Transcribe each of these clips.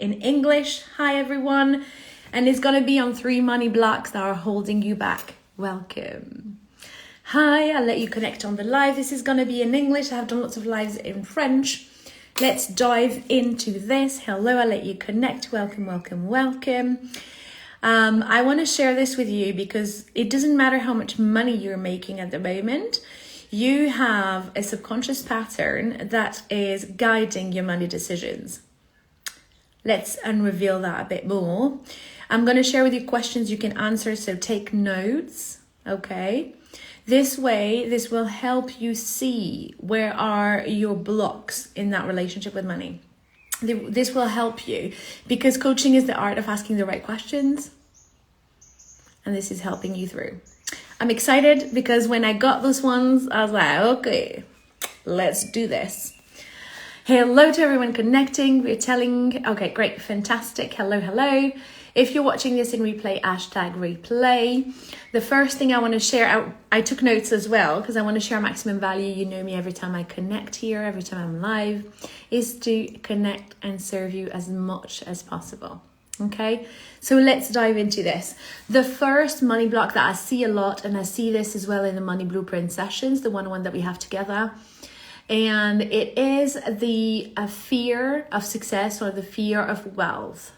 in English. Hi everyone. And it's going to be on 3 money blocks that are holding you back. Welcome. Hi, I'll let you connect on the live. This is going to be in English. I have done lots of lives in French. Let's dive into this. Hello, I'll let you connect. Welcome, welcome, welcome. I want to share this with you because it doesn't matter how much money you're making at the moment. You have a subconscious pattern that is guiding your money decisions. Let's unreveal that a bit more. I'm going to share with you questions you can answer, so take notes, okay? This way, this will help you see where are your blocks in that relationship with money. This will help you because coaching is the art of asking the right questions. And this is helping you through. I'm excited because when I got those ones, I was like, okay, let's do this. Hello to everyone connecting. Okay, great, fantastic. Hello, hello. If you're watching this in replay, hashtag replay. The first thing I want to share, I took notes as well because I want to share maximum value. You know me, every time I connect here, every time I'm live, is to connect and serve you as much as possible. Okay, so let's dive into this. The first money block that I see a lot, and I see this as well in the money blueprint sessions, the one-on-one that we have together. And it is the fear of success or the fear of wealth.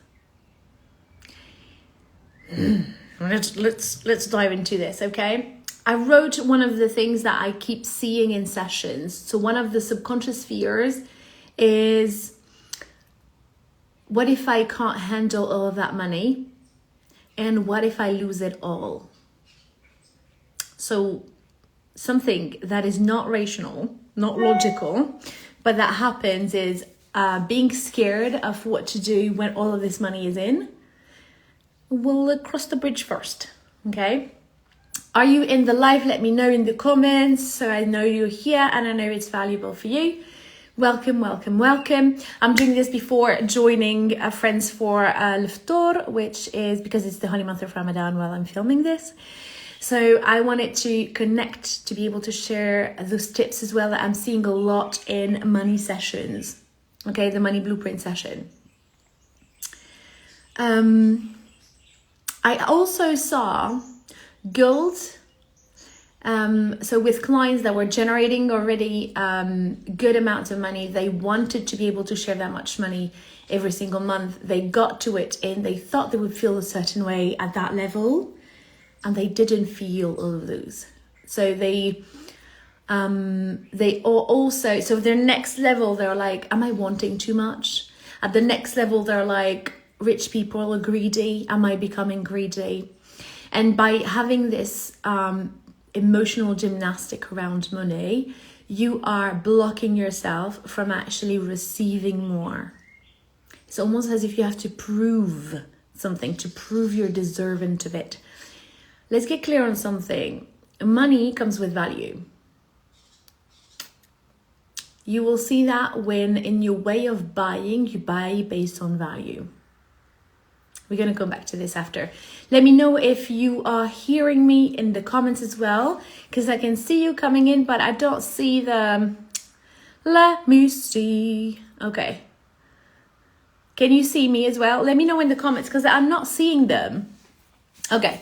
Let's dive into this, okay? I wrote one of the things that I keep seeing in sessions. So one of the subconscious fears is, what if I can't handle all of that money? And what if I lose it all? So something that is not rational, not logical, but that happens is being scared of what to do when all of this money is in. We'll cross the bridge first, okay? Are you in the live? Let me know in the comments so I know you're here and I know it's valuable for you. Welcome, welcome, welcome. I'm doing this before joining Friends for L'Iftar, which is because it's the holy month of Ramadan while I'm filming this. So I wanted to connect to be able to share those tips as well that I'm seeing a lot in money sessions. Okay, the money blueprint session. I also saw guilt. So with clients that were generating already good amounts of money, they wanted to be able to share that much money every single month. They got to it and they thought they would feel a certain way at that level, and they didn't feel all of those. So they also, so their next level, they're like, am I wanting too much? At the next level, they're like, rich people are greedy. Am I becoming greedy? And by having this emotional gymnastic around money, you are blocking yourself from actually receiving more. It's almost as if you have to prove something, to prove you're deserving of it. Let's get clear on something. Money comes with value. You will see that when in your way of buying, you buy based on value. We're going to come back to this after. Let me know if you are hearing me in the comments as well, because I can see you coming in, but I don't see the... Let me see. Okay. Can you see me as well? Let me know in the comments, because I'm not seeing them. Okay.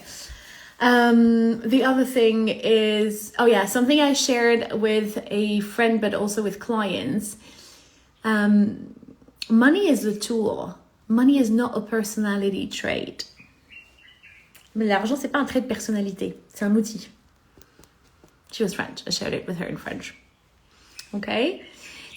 The other thing is... Oh yeah, something I shared with a friend, but also with clients. Money is a tool. Money is not a personality trait. Mais l'argent, c'est pas un trait de personnalité. C'est un outil. She was French. I shared it with her in French. Okay?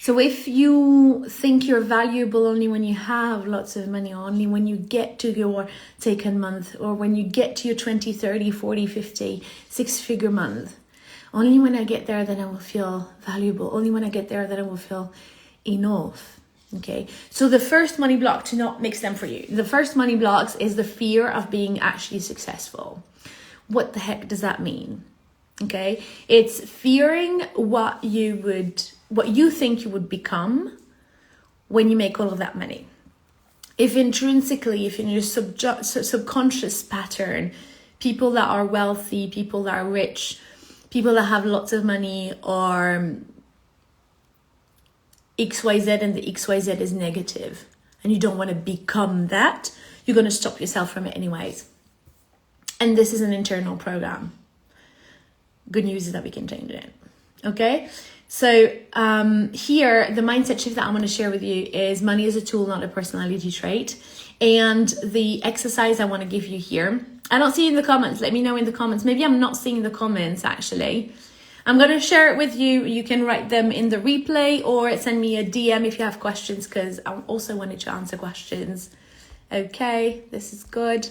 So if you think you're valuable only when you have lots of money, or only when you get to your taken month, or when you get to your 20, 30, 40, 50, 6-figure month, only when I get there, then I will feel valuable. Only when I get there, then I will feel enough. Okay, so the first money block, to not mix them for you. The first money blocks is the fear of being actually successful. What the heck does that mean? Okay, it's fearing what you think you would become when you make all of that money. If intrinsically, if in your subconscious pattern, people that are wealthy, people that are rich, people that have lots of money are XYZ and the XYZ is negative. and you don't want to become that, you're going to stop yourself from it anyways. And this is an internal program. Good news is that we can change it. Okay? So here, the mindset shift that I'm going to share with you is money is a tool, not a personality trait. And the exercise I want to give you here, I don't see it in the comments. Let me know in the comments. Maybe I'm not seeing the comments actually. I'm going to share it with you. You can write them in the replay or send me a DM if you have questions, because I also wanted to answer questions. Okay, this is good.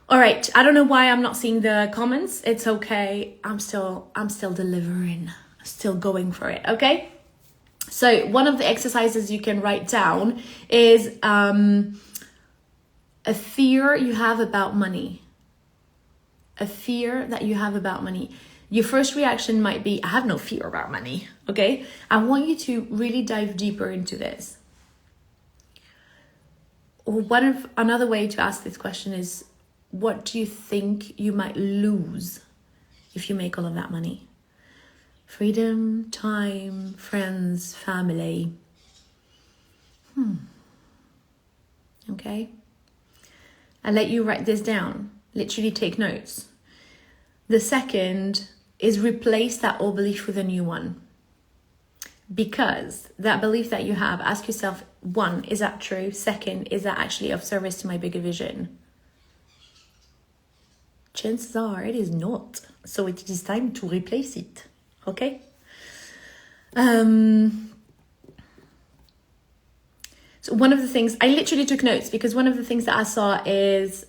All right, I don't know why I'm not seeing the comments. It's okay. I'm still delivering. Still going for it. Okay. So one of the exercises you can write down is a fear you have about money. A fear that you have about money. Your first reaction might be, I have no fear about money. Okay. I want you to really dive deeper into this. Or another way to ask this question is, what do you think you might lose if you make all of that money? Freedom, time, friends, family. Okay. I'll let you write this down. Literally take notes. The second is replace that old belief with a new one. Because that belief that you have, ask yourself, one, is that true? Second, is that actually of service to my bigger vision? Chances are it is not. So it is time to replace it. Okay? So one of the things, I literally took notes because one of the things that I saw is,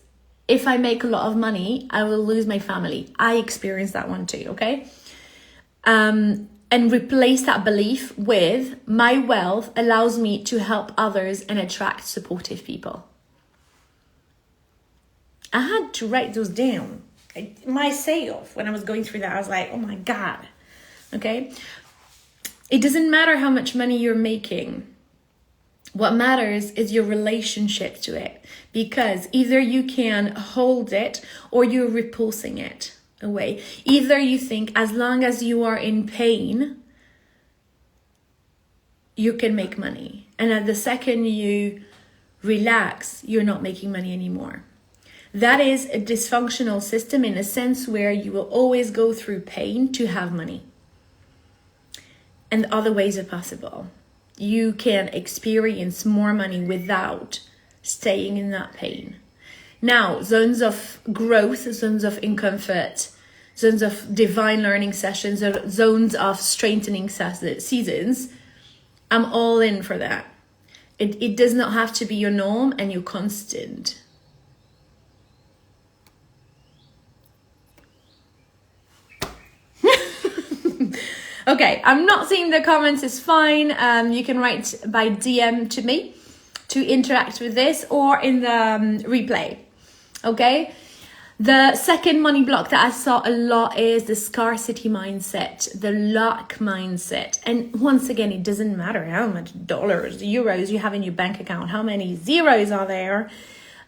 if I make a lot of money, I will lose my family. I experienced that one too, okay? And replace that belief with, my wealth allows me to help others and attract supportive people. I had to write those down. Myself, when I was going through that, I was like, oh my God. Okay? It doesn't matter how much money you're making. What matters is your relationship to it, because either you can hold it or you're repulsing it away. Either you think as long as you are in pain, you can make money. And at the second you relax, you're not making money anymore. That is a dysfunctional system in a sense where you will always go through pain to have money. And other ways are possible. You can experience more money without staying in that pain. Now, zones of growth, zones of incomfort, zones of divine learning sessions, or zones of strengthening seasons, I'm all in for that. It does not have to be your norm and your constant. Okay, I'm not seeing the comments, it's fine. You can write by DM to me to interact with this, or in the replay, okay? The second money block that I saw a lot is the scarcity mindset, the lack mindset. And once again, it doesn't matter how much dollars, euros you have in your bank account, how many zeros are there.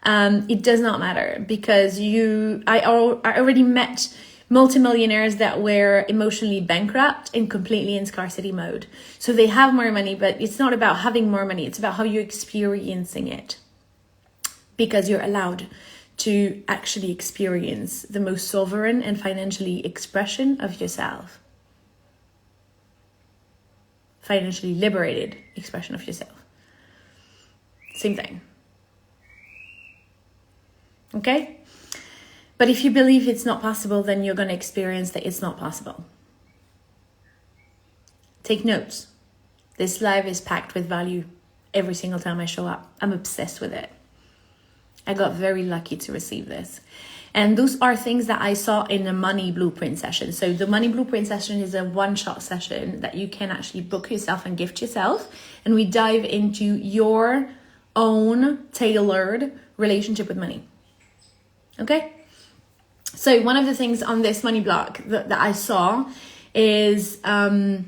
It does not matter, because I already met multimillionaires that were emotionally bankrupt and completely in scarcity mode. So they have more money, but it's not about having more money. It's about how you're experiencing it, because you're allowed to actually experience the most sovereign and financially expression of yourself. Financially liberated expression of yourself. Same thing. Okay? But if you believe it's not possible, then you're going to experience that it's not possible. Take notes. This live is packed with value every single time I show up. I'm obsessed with it. I got very lucky to receive this. And those are things that I saw in the money blueprint session. So the money blueprint session is a one-shot session that you can actually book yourself and gift yourself. And we dive into your own tailored relationship with money. Okay? So one of the things on this money block that I saw is, I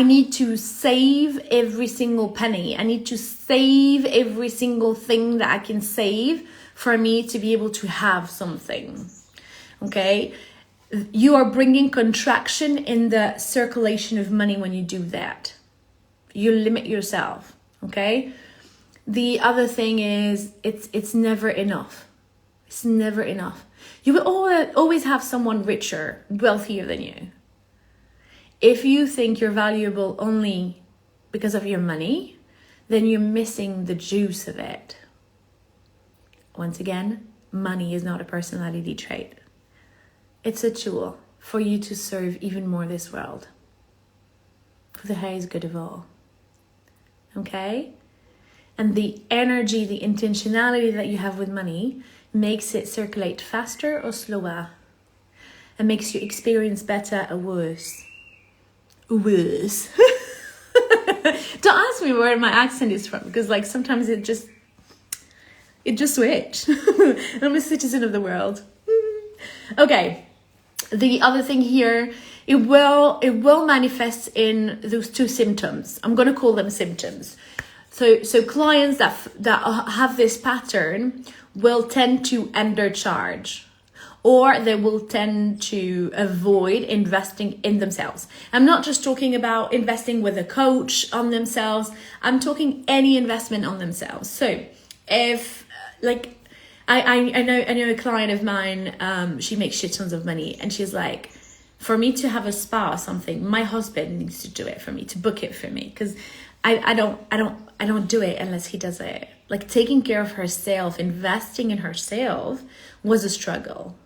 need to save every single penny. I need to save every single thing that I can save for me to be able to have something. Okay? You are bringing contraction in the circulation of money when you do that. You limit yourself, okay? The other thing is it's never enough. It's never enough. You will always have someone richer, wealthier than you. If you think you're valuable only because of your money, then you're missing the juice of it. Once again, money is not a personality trait. It's a tool for you to serve even more this world, for the highest good of all. Okay? And the energy, the intentionality that you have with money makes it circulate faster or slower, and makes you experience better or worse. Worse. Don't ask me where my accent is from, because like sometimes it just switched. I'm a citizen of the world. Okay. The other thing here, it will manifest in those two symptoms. I'm going to call them symptoms. So clients that have this pattern will tend to undercharge, or they will tend to avoid investing in themselves. I'm not just talking about investing with a coach on themselves. I'm talking any investment on themselves. So if like, I know a client of mine, she makes shit tons of money, and she's like, for me to have a spa or something, my husband needs to do it for me, to book it for me, because I don't do it unless he does it. Like taking care of herself, investing in herself was a struggle.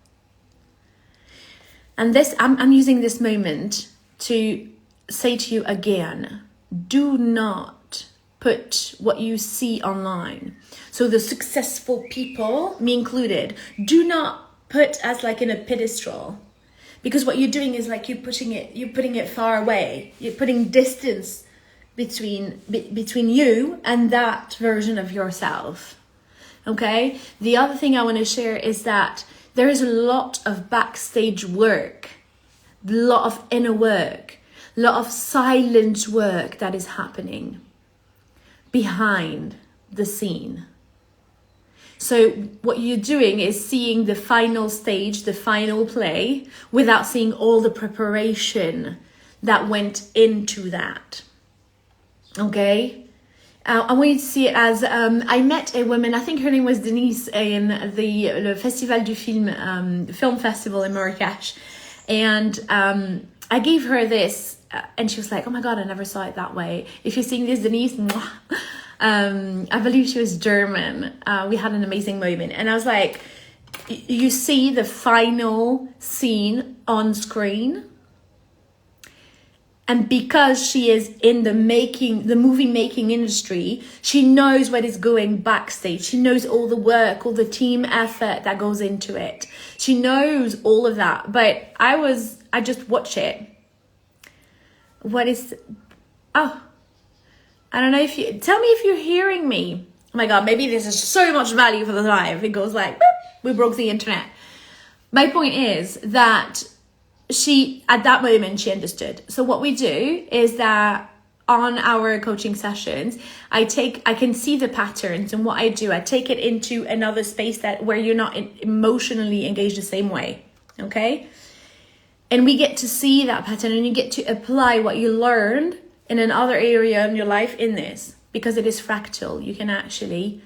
And this, I'm using this moment to say to you again, do not put what you see online. So the successful people, me included, do not put as like in a pedestal, because what you're doing is like you're putting it far away. You're putting distance between you and that version of yourself. Okay? The other thing I want to share is that there is a lot of backstage work, a lot of inner work, a lot of silent work that is happening behind the scene. So what you're doing is seeing the final stage, the final play, without seeing all the preparation that went into that. Okay? I want you to see it as, I met a woman, I think her name was Denise, in the Festival du Film, film festival in Marrakech. And I gave her this, and she was like, oh my God, I never saw it that way. If you're seeing this, Denise, mwah. I believe she was German. We had an amazing moment. And I was like, you see the final scene on screen? And because she is in the movie making industry, she knows what is going backstage. She knows all the work, all the team effort that goes into it. She knows all of that. But I just watch it. I don't know if you, tell me if you're hearing me. Oh my God, maybe this is so much value for the live. It goes like, boop, we broke the internet. My point is that at that moment, she understood. So what we do is that on our coaching sessions, I can see the patterns, and what I do, I take it into another space where you're not emotionally engaged the same way. Okay. And we get to see that pattern, and you get to apply what you learned in another area in your life in this, because it is fractal. You can actually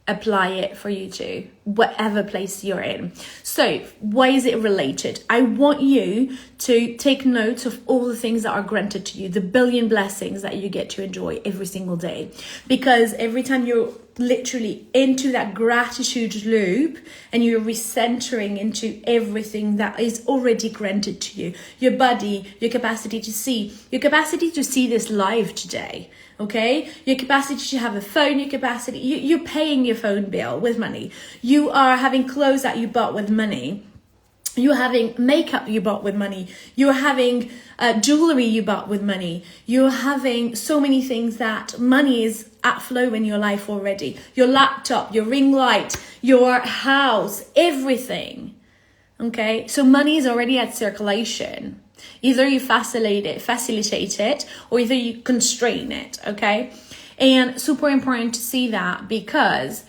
apply it for you to whatever place you're in. So why is it related? I want you to take note of all the things that are granted to you, the billion blessings that you get to enjoy every single day. Because every time you're literally into that gratitude loop and you're recentering into everything that is already granted to you, your body, your capacity to see this live today. Okay, your capacity to have a phone, your capacity, you're paying your phone bill with money. You are having clothes that you bought with money. You're having makeup you bought with money. You're having jewelry you bought with money. You're having so many things that money is at flow in your life already. Your laptop, your ring light, your house, everything. Okay, so money is already at circulation. Either you facilitate it, or either you constrain it, okay? And super important to see that, because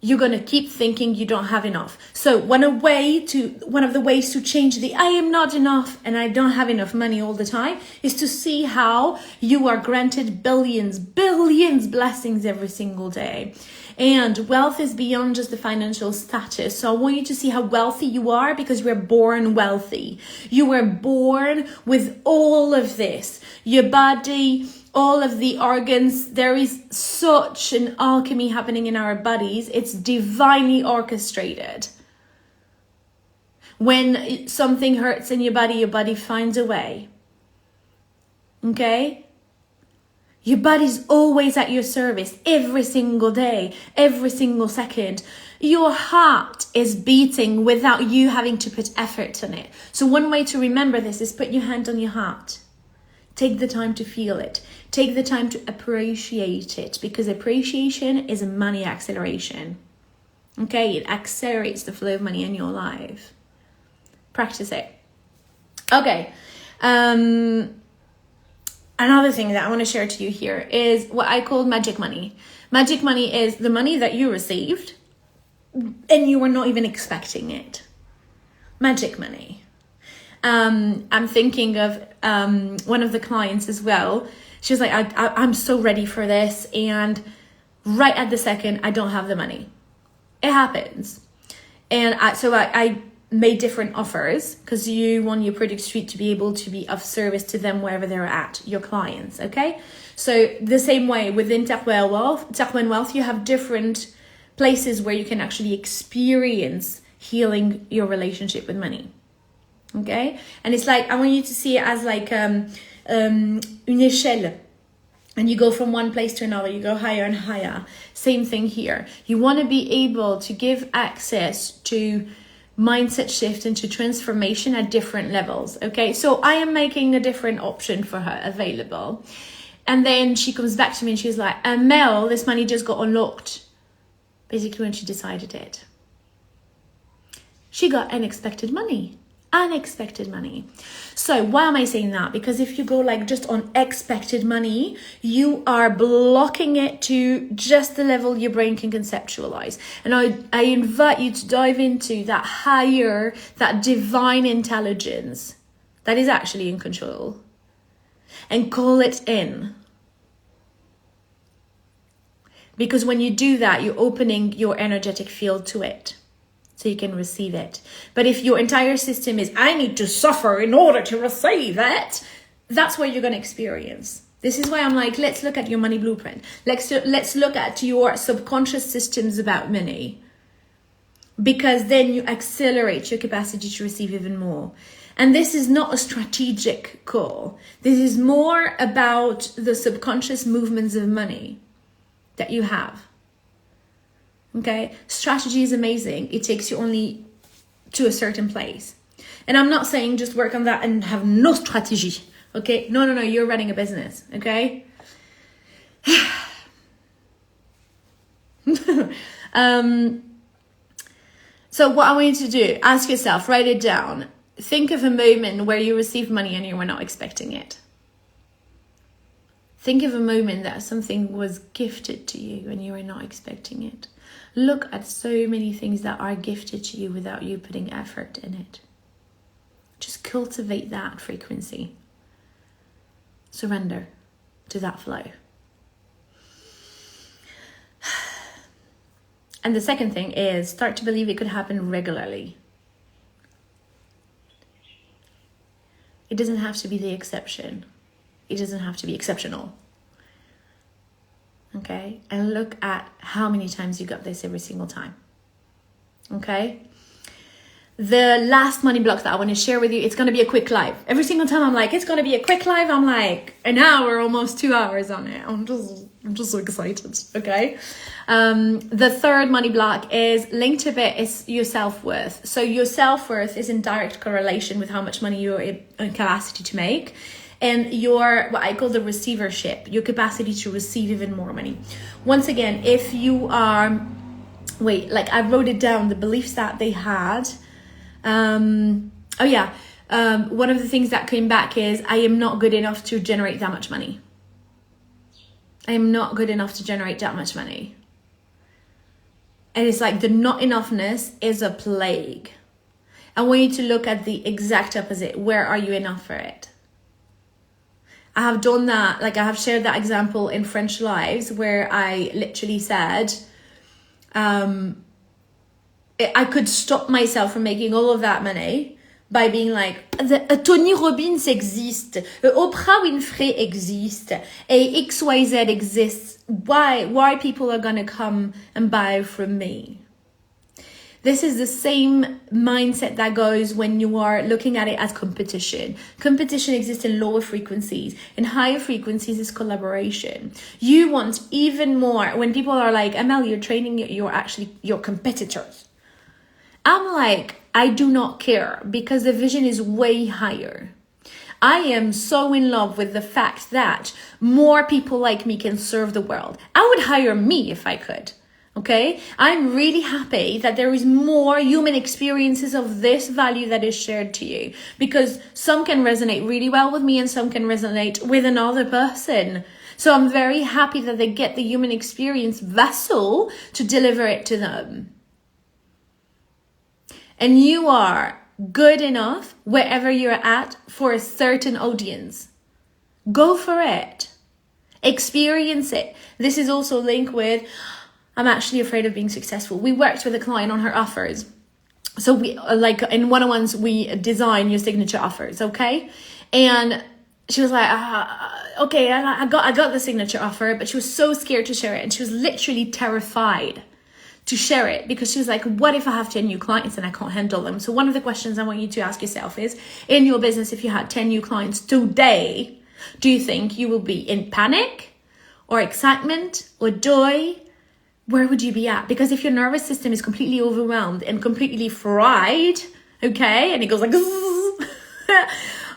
you're going to keep thinking you don't have enough. So one of the ways to change the I am not enough and I don't have enough money all the time is to see how you are granted billions blessings every single day. And wealth is beyond just the financial status. So I want you to see how wealthy you are, because you were born wealthy. You were born with all of this. Your body, all of the organs, there is such an alchemy happening in our bodies. It's divinely orchestrated. When something hurts in your body finds a way. Okay? Your body's always at your service every single day, every single second. Your heart is beating without you having to put effort in it. So one way to remember this is put your hand on your heart. Take the time to feel it. Take the time to appreciate it, because appreciation is a money acceleration. Okay, it accelerates the flow of money in your life. Practice it. Okay. Another thing that I want to share to you here is what I call magic money. Magic money is the money that you received and you were not even expecting it. Magic money. I'm thinking of one of the clients as well. She was like, I'm so ready for this. And right at the second, I don't have the money. It happens. And I made different offers, because you want your product suite to be able to be of service to them wherever they're at, your clients, okay? So the same way within Terwen Wealth, you have different places where you can actually experience healing your relationship with money, okay? And it's like, I want you to see it as like une échelle. And you go from one place to another, you go higher and higher. Same thing here. You want to be able to give access to mindset shift into transformation at different levels. Okay, so I am making a different option for her available. And then she comes back to me and she's like, Amel, this money just got unlocked. Basically when she decided it. She got unexpected money. Unexpected money. So why am I saying that? Because if you go like just on expected money, you are blocking it to just the level your brain can conceptualize. And I invite you to dive into that higher, that divine intelligence that is actually in control, and call it in. Because when you do that, you're opening your energetic field to it, so you can receive it. But if your entire system is, I need to suffer in order to receive it, that's what you're going to experience. This is why I'm like, let's look at your money blueprint. Let's look at your subconscious systems about money. Because then you accelerate your capacity to receive even more. And this is not a strategic call. This is more about the subconscious movements of money that you have. Okay, strategy is amazing. It takes you only to a certain place. And I'm not saying just work on that and have no strategy. Okay, no, you're running a business. Okay. So what I want you to do, ask yourself, write it down. Think of a moment where you received money and you were not expecting it. Think of a moment that something was gifted to you and you were not expecting it. Look at so many things that are gifted to you without you putting effort in it. Just cultivate that frequency. Surrender to that flow. And the second thing is start to believe it could happen regularly. It doesn't have to be the exception. It doesn't have to be exceptional. Okay, and look at how many times you got this every single time. Okay, the last money block that I want to share with you, it's going to be a quick live. Every single time I'm like, it's going to be a quick live, I'm like an hour, almost 2 hours on it. I'm just so excited. Okay, the third money block is linked to it is your self-worth. So your self-worth is in direct correlation with how much money you're in capacity to make. And your, what I call the receivership, your capacity to receive even more money. Once again, if you are, I wrote it down, the beliefs that they had. One of the things that came back is, I am not good enough to generate that much money. I am not good enough to generate that much money. And it's like the not enoughness is a plague. I want you to look at the exact opposite. Where are you enough for it? I have done that, like I have shared that example in French Lives where I literally said, I could stop myself from making all of that money by being like, Tony Robbins existe, Oprah Winfrey existe, XYZ exists. Why people are gonna come and buy from me? This is the same mindset that goes when you are looking at it as competition. Competition exists in lower frequencies. In higher frequencies is collaboration. You want even more. When people are like, Amel, you're training your competitors. I'm like, I do not care because the vision is way higher. I am so in love with the fact that more people like me can serve the world. I would hire me if I could. Okay, I'm really happy that there is more human experiences of this value that is shared to you, because some can resonate really well with me and some can resonate with another person. So I'm very happy that they get the human experience vessel to deliver it to them. And you are good enough wherever you're at for a certain audience. Go for it. Experience it. This is also linked with, I'm actually afraid of being successful. We worked with a client on her offers. So we, like in one-on-ones, we design your signature offers, okay? And she was like, okay, I got the signature offer, but she was so scared to share it. And she was literally terrified to share it because she was like, what if I have 10 new clients and I can't handle them? So one of the questions I want you to ask yourself is, in your business, if you had 10 new clients today, do you think you will be in panic or excitement or joy? Where would you be at? Because if your nervous system is completely overwhelmed and completely fried, okay, and it goes like,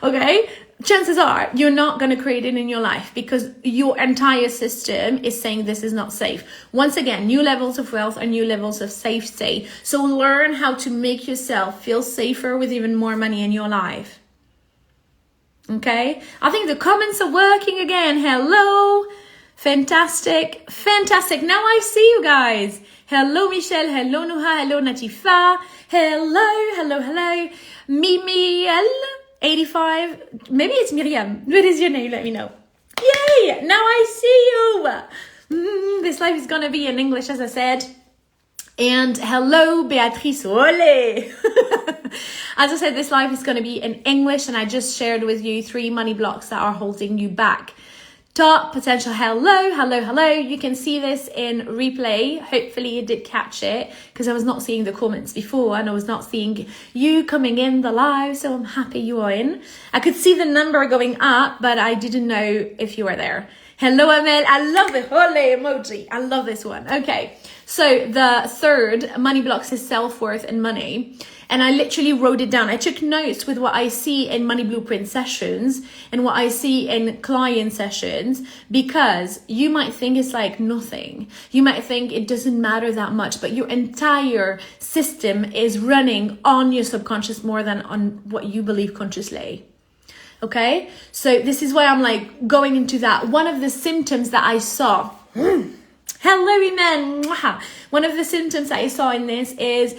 okay, chances are you're not going to create it in your life because your entire system is saying this is not safe. Once again, new levels of wealth are new levels of safety. So learn how to make yourself feel safer with even more money in your life. Okay, I think the comments are working again. Hello. Fantastic, fantastic. Now I see you guys. Hello, Michelle. Hello, Noha. Hello, Natifa. Hello. Mimi L85. Maybe it's Miriam. What is your name? Let me know. Yay! Now I see you. This live is going to be in English, as I said. And hello, Beatrice. Ole! As I said, this live is going to be in English, and I just shared with you 3 money blocks that are holding you back. Top potential. Hello. You can see this in replay. Hopefully you did catch it because I was not seeing the comments before and I was not seeing you coming in the live. So I'm happy you are in. I could see the number going up, but I didn't know if you were there. Hello, Amel. I love the Hole emoji. I love this one. Okay. So the third money blocks is self-worth and money. And I literally wrote it down. I took notes with what I see in money blueprint sessions and what I see in client sessions, because you might think it's like nothing. You might think it doesn't matter that much, but your entire system is running on your subconscious more than on what you believe consciously. Okay? So this is why I'm like going into that. One of the symptoms that I saw, hello, Iman. One of the symptoms that I saw in this is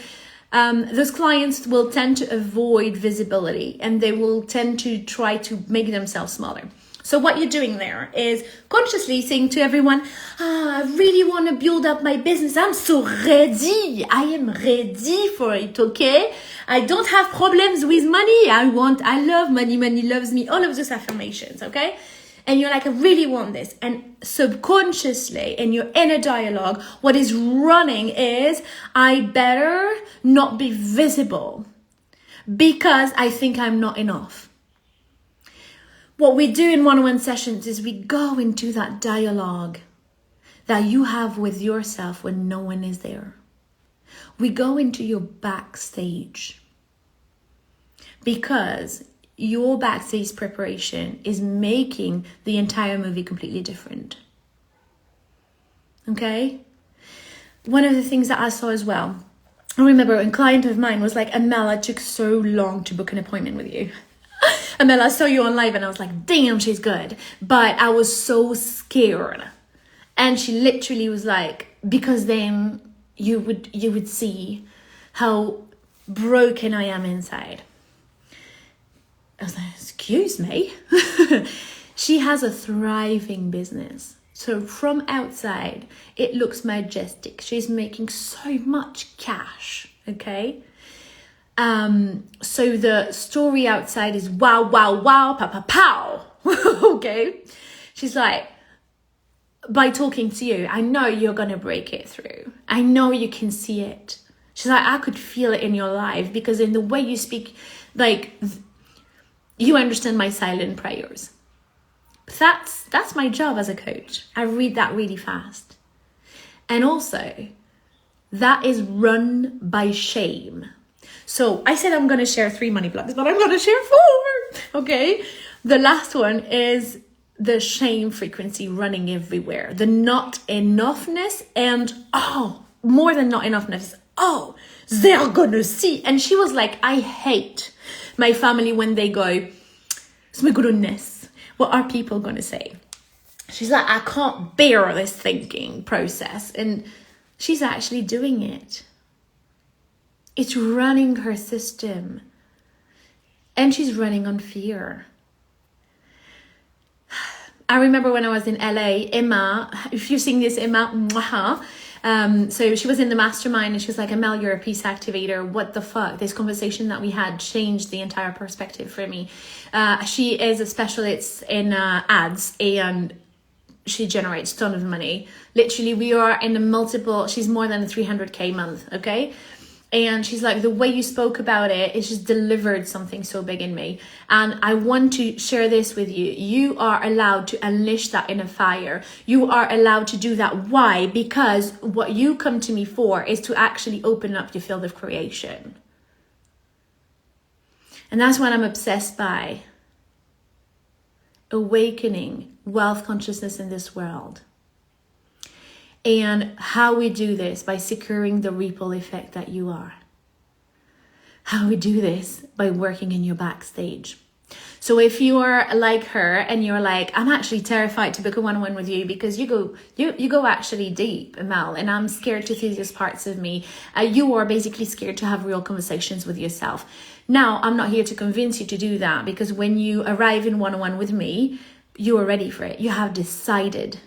those clients will tend to avoid visibility and they will tend to try to make themselves smaller. So what you're doing there is consciously saying to everyone, I really want to build up my business. I'm so ready. I am ready for it, okay? I don't have problems with money. I love money. Money loves me. All of those affirmations, okay? And you're like, I really want this. And subconsciously in your inner dialogue, what is running is, I better not be visible because I think I'm not enough. What we do in one-on-one sessions is we go into that dialogue that you have with yourself when no one is there. We go into your backstage because your backstage preparation is making the entire movie completely different. Okay? One of the things that I saw as well, I remember a client of mine was like, Amel, it took so long to book an appointment with you. Amel, I saw you on live and I was like, damn, she's good. But I was so scared. And she literally was like, because then you would see how broken I am inside. I was like, excuse me? She has a thriving business. So from outside, it looks majestic. She's making so much cash, okay? So the story outside is wow, wow, wow, pow, pow, pow. Okay? She's like, by talking to you, I know you're going to break it through. I know you can see it. She's like, I could feel it in your life because in the way you speak, like, you understand my silent prayers. That's my job as a coach. I read that really fast. And also, that is run by shame. So I said I'm going to share 3 money blocks, but I'm going to share 4. Okay? The last one is the shame frequency running everywhere. The not enoughness and, more than not enoughness. They're going to see. And she was like, I hate my family when they go, my goodness. What are people going to say? She's like, I can't bear this thinking process. And she's actually doing it. It's running her system. And she's running on fear. I remember when I was in LA, Emma, if you've seen this, Emma, so she was in the mastermind and she was like, Amel, you're a peace activator. What the fuck? This conversation that we had changed the entire perspective for me. She is a specialist in ads and she generates a ton of money. Literally, we are in she's more than a 300K month, okay? And she's like, the way you spoke about it just delivered something so big in me. And I want to share this with you. You are allowed to unleash that inner fire. You are allowed to do that. Why? Because what you come to me for is to actually open up your field of creation. And that's what I'm obsessed by. Awakening wealth consciousness in this world. And how we do this by securing the ripple effect that you are. How we do this by working in your backstage. So if you are like her and you're like, I'm actually terrified to book a one-on-one with you because you go actually deep, Amel, and I'm scared to see these parts of me. You are basically scared to have real conversations with yourself. Now, I'm not here to convince you to do that because when you arrive in one-on-one with me, you are ready for it. You have decided.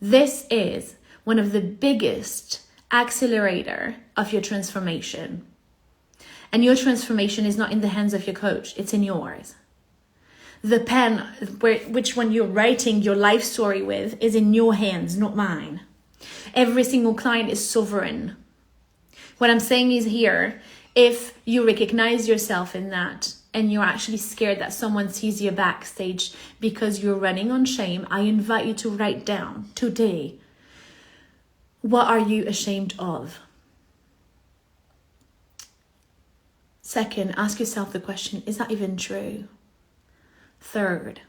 This is one of the biggest accelerator of your transformation. And your transformation is not in the hands of your coach, it's in yours. The pen, which one you're writing your life story with, is in your hands, not mine. Every single client is sovereign. What I'm saying is here, if you recognize yourself in that, and you're actually scared that someone sees you backstage because you're running on shame, I invite you to write down today, what are you ashamed of? Second, ask yourself the question, is that even true? Third,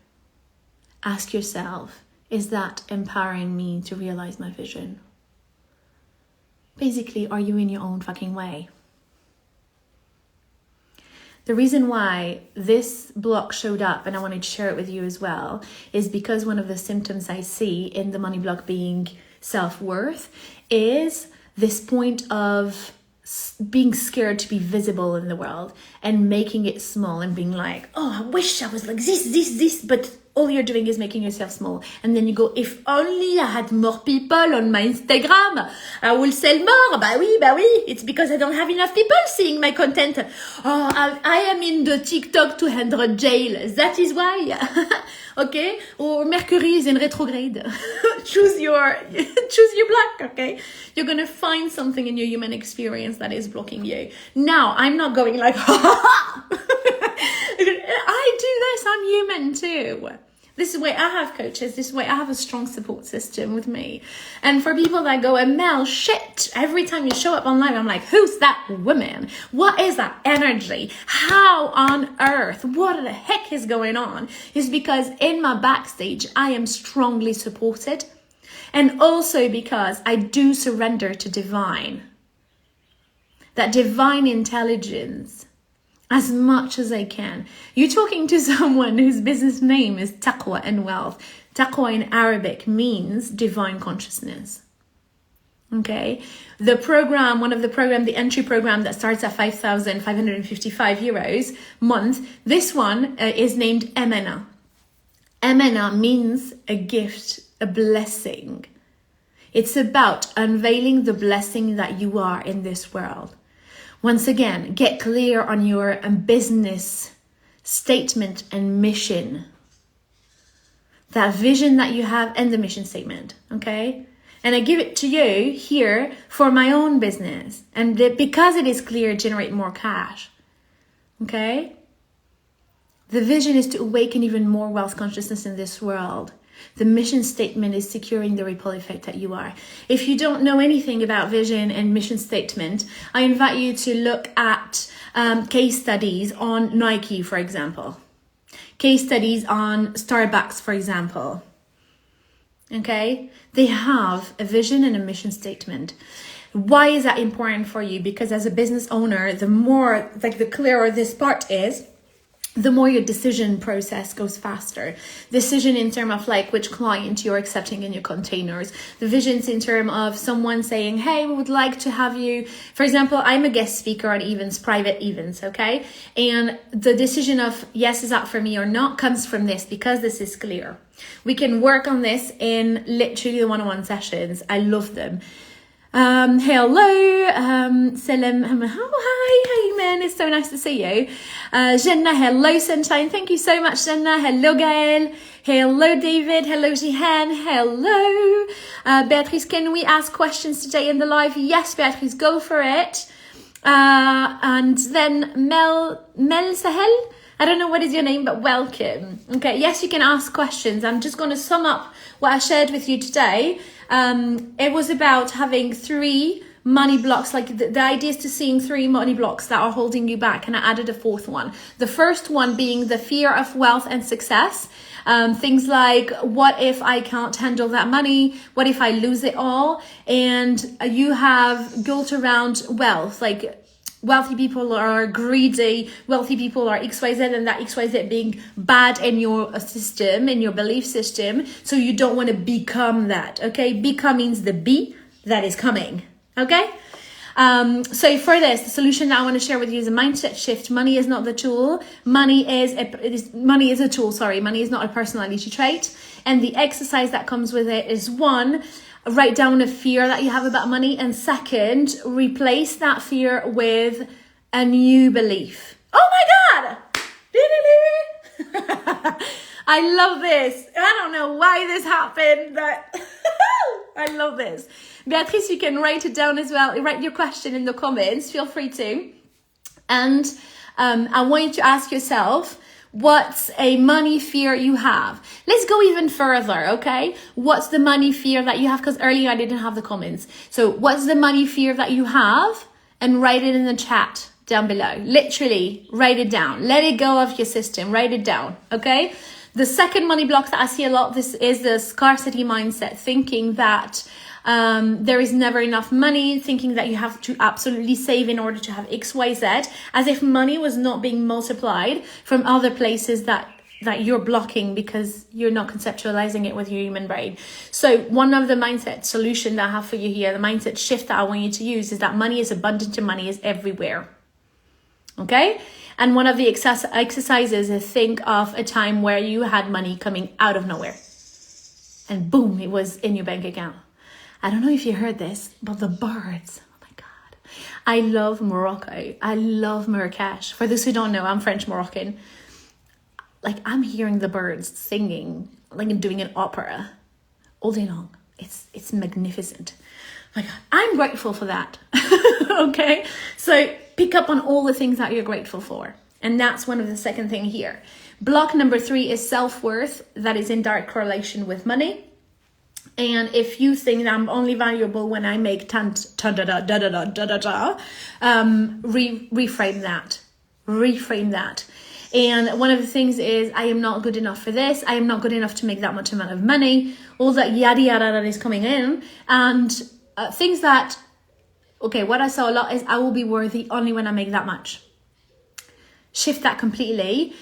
ask yourself, is that empowering me to realize my vision? Basically, are you in your own fucking way? The reason why this block showed up, and I wanted to share it with you as well, is because one of the symptoms I see in the money block being self-worth is this point of being scared to be visible in the world and making it small and being like, I wish I was like this, but all you're doing is making yourself small. And then you go, if only I had more people on my Instagram, I will sell more. Bah oui, it's because I don't have enough people seeing my content. I am in the TikTok 200 jail. That is why. Okay? Or Mercury is in retrograde. choose your block, okay? You're going to find something in your human experience that is blocking you. Now, I'm not going like, I do this, I'm human too. This is why I have coaches. This is why I have a strong support system with me. And for people that go, Amel, shit, every time you show up online, I'm like, who's that woman? What is that energy? How on earth? What the heck is going on? Is because in my backstage, I am strongly supported. And also because I do surrender to divine. That divine intelligence. As much as I can. You're talking to someone whose business name is taqwa and wealth. Taqwa in Arabic means divine consciousness. Okay, the program, one of the program, the entry program that starts at 5,555 euros month. This one is named Emena. Emena means a gift, a blessing. It's about unveiling the blessing that you are in this world. Once again, get clear on your business statement and mission. That vision that you have and the mission statement, okay? And I give it to you here for my own business. And because it is clear, generate more cash. Okay? The vision is to awaken even more wealth consciousness in this world. The mission statement is securing the ripple effect that you are. If you don't know anything about vision and mission statement, I invite you to look at case studies on Nike, for example. Case studies on Starbucks, for example. Okay, they have a vision and a mission statement. Why is that important for you? Because as a business owner, the more, like, the clearer this part is, the more your decision process goes faster. Decision in terms of like which client you're accepting in your containers. The visions in terms of someone saying, hey, we would like to have you. For example, I'm a guest speaker on events, private events, okay? And the decision of yes, is that for me or not comes from this, because this is clear. We can work on this in literally the one-on-one sessions. I love them. Hello, Salam. Oh, hi, man. It's so nice to see you. Jenna, hello, Sunshine. Thank you so much, Jenna. Hello, Gail. Hello, David. Hello, Jihan. Hello. Beatrice, can we ask questions today in the live? Yes, Beatrice, go for it. And then Mel Sahel. I don't know what is your name, but welcome. Okay, yes, you can ask questions. I'm just going to sum up what I shared with you today. It was about having 3 money blocks, like the idea is to seeing 3 money blocks that are holding you back, and I added a 4th one. The first one being the fear of wealth and success. Things like, what if I can't handle that money? What if I lose it all? And you have guilt around wealth, like wealthy people are greedy, wealthy people are XYZ, and that XYZ being bad in your system, in your belief system. So you don't want to become that, okay? Become means the be that is coming, okay? So for this, the solution that I want to share with you is a mindset shift. Money is not the tool. Money is a tool, sorry. Money is not a personality trait. And the exercise that comes with it is 1, write down a fear that you have about money, and 2nd, replace that fear with a new belief. Oh my God! I love this. I don't know why this happened, but I love this. Beatrice, you can write it down as well. Write your question in the comments. Feel free to. And I want you to ask yourself, what's a money fear you have? Let's go even further, okay? What's the money fear that you have? Because earlier I didn't have the comments. So what's the money fear that you have? And write it in the chat down below. Literally, write it down. Let it go of your system. Write it down, okay? The second money block that I see a lot, this is the scarcity mindset, thinking that there is never enough money, thinking that you have to absolutely save in order to have XYZ, as if money was not being multiplied from other places that you're blocking because you're not conceptualizing it with your human brain. So one of the mindset solution that I have for you here, the mindset shift that I want you to use, is that money is abundant and money is everywhere. Okay? And one of the exercises is think of a time where you had money coming out of nowhere. And boom, it was in your bank account. I don't know if you heard this, but the birds, oh my God. I love Morocco. I love Marrakesh. For those who don't know, I'm French Moroccan. Like, I'm hearing the birds singing, like I'm doing an opera all day long. It's magnificent. Oh my God, I'm grateful for that. Okay, so pick up on all the things that you're grateful for. And that's one of the second thing here. Block number 3 is self-worth. That is in direct correlation with money. And if you think that I'm only valuable when I make reframe that. Reframe that. And one of the things is, I am not good enough for this. I am not good enough to make that much amount of money. All that yada yada that is coming in. And things that, okay, what I saw a lot is, I will be worthy only when I make that much. Shift that completely.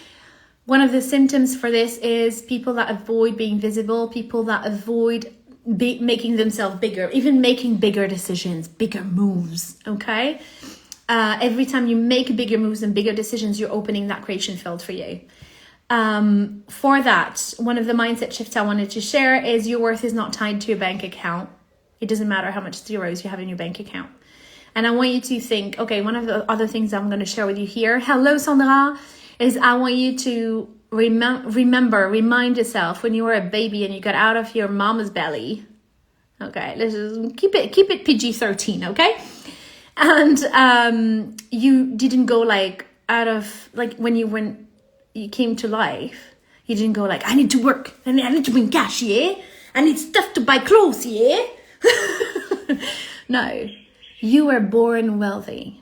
One of the symptoms for this is people that avoid being visible, people that avoid making themselves bigger, even making bigger decisions, bigger moves, okay? Every time you make bigger moves and bigger decisions, you're opening that creation field for you. For that, one of the mindset shifts I wanted to share is your worth is not tied to your bank account. It doesn't matter how much zeros you have in your bank account. And I want you to think, okay, one of the other things I'm going to share with you here, hello Sandra, is I want you to remind yourself when you were a baby and you got out of your mama's belly. Okay, let's just keep it PG-13, okay? And you didn't go like out of, like when you came to life, you didn't go like, I need to work, I need to bring cash, yeah? I need stuff to buy clothes, yeah? No, you were born wealthy.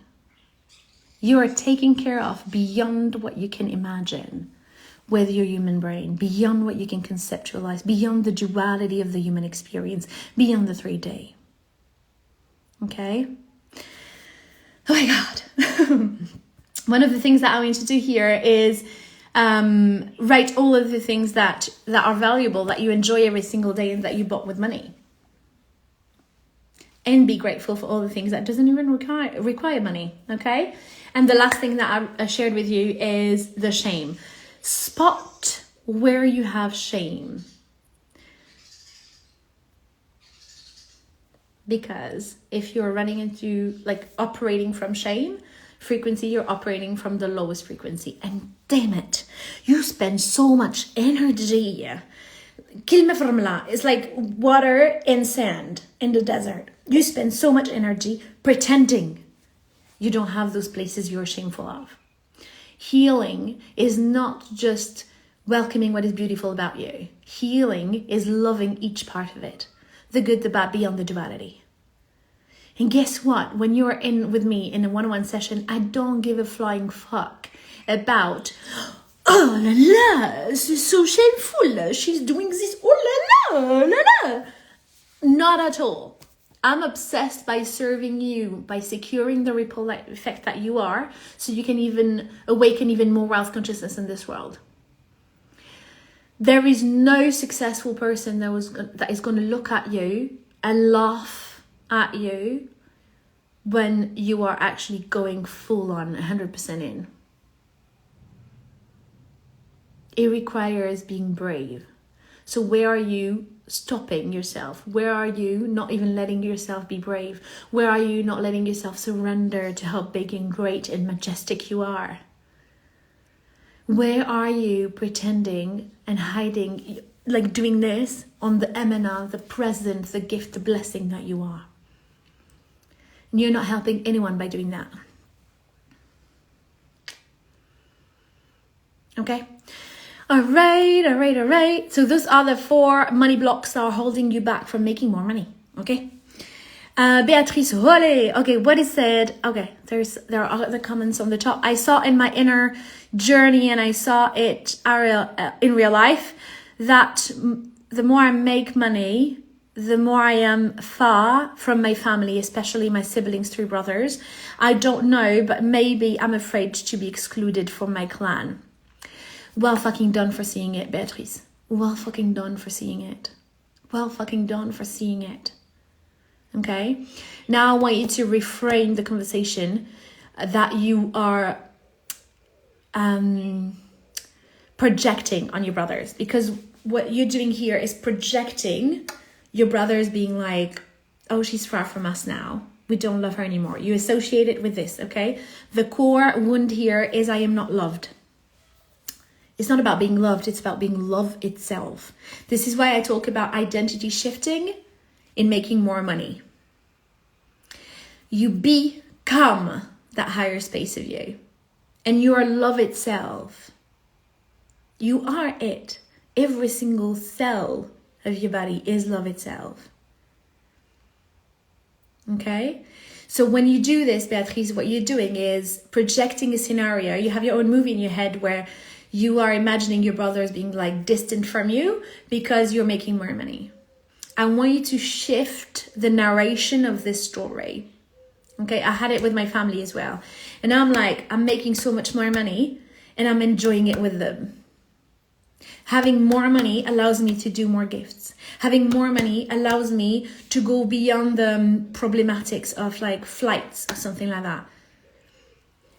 You are taken care of beyond what you can imagine with your human brain, beyond what you can conceptualize, beyond the duality of the human experience, beyond the 3D. Okay? Oh my God. One of the things that I want you to do here is write all of the things that are valuable, that you enjoy every single day and that you bought with money. And be grateful for all the things that doesn't even require money, okay? And the last thing that I shared with you is the shame. Spot where you have shame. Because if you're running into, like, operating from shame frequency, you're operating from the lowest frequency. And damn it, you spend so much energy. It's like water and sand in the desert. You spend so much energy pretending you don't have those places you're shameful of. Healing is not just welcoming what is beautiful about you. Healing is loving each part of it. The good, the bad, beyond the duality. And guess what? When you're in with me in a one-on-one session, I don't give a flying fuck about, oh la la, this is so shameful. She's doing this, oh la la, la la. Not at all. I'm obsessed by serving you, by securing the ripple effect that you are, so you can even awaken even more wealth consciousness in this world. There is no successful person that is going to look at you and laugh at you when you are actually going full on 100% in. It requires being brave. So where are you stopping yourself? Where are you not even letting yourself be brave? Where are you not letting yourself surrender to how big and great and majestic you are? Where are you pretending and hiding, like doing this on the emana, the present, the gift, the blessing that you are? And you're not helping anyone by doing that. Okay? All right. So those are the 4 money blocks that are holding you back from making more money. Okay. Beatrice Holle. Okay, what is said? Okay, there are other comments on the top. I saw in my inner journey and I saw it in real life that the more I make money, the more I am far from my family, especially my siblings, 3 brothers. I don't know, but maybe I'm afraid to be excluded from my clan. Well fucking done for seeing it, Beatrice. Well fucking done for seeing it. Well fucking done for seeing it. Okay? Now I want you to reframe the conversation that you are projecting on your brothers. Because what you're doing here is projecting your brothers being like, oh, she's far from us now. We don't love her anymore. You associate it with this, okay? The core wound here is I am not loved. It's not about being loved, it's about being love itself. This is why I talk about identity shifting in making more money. You become that higher space of you. And you are love itself. You are it. Every single cell of your body is love itself. Okay? So when you do this, Beatrice, what you're doing is projecting a scenario. You have your own movie in your head where you are imagining your brothers being like distant from you because you're making more money. I want you to shift the narration of this story. Okay, I had it with my family as well. And now I'm like, I'm making so much more money and I'm enjoying it with them. Having more money allows me to do more gifts. Having more money allows me to go beyond the problematics of like flights or something like that.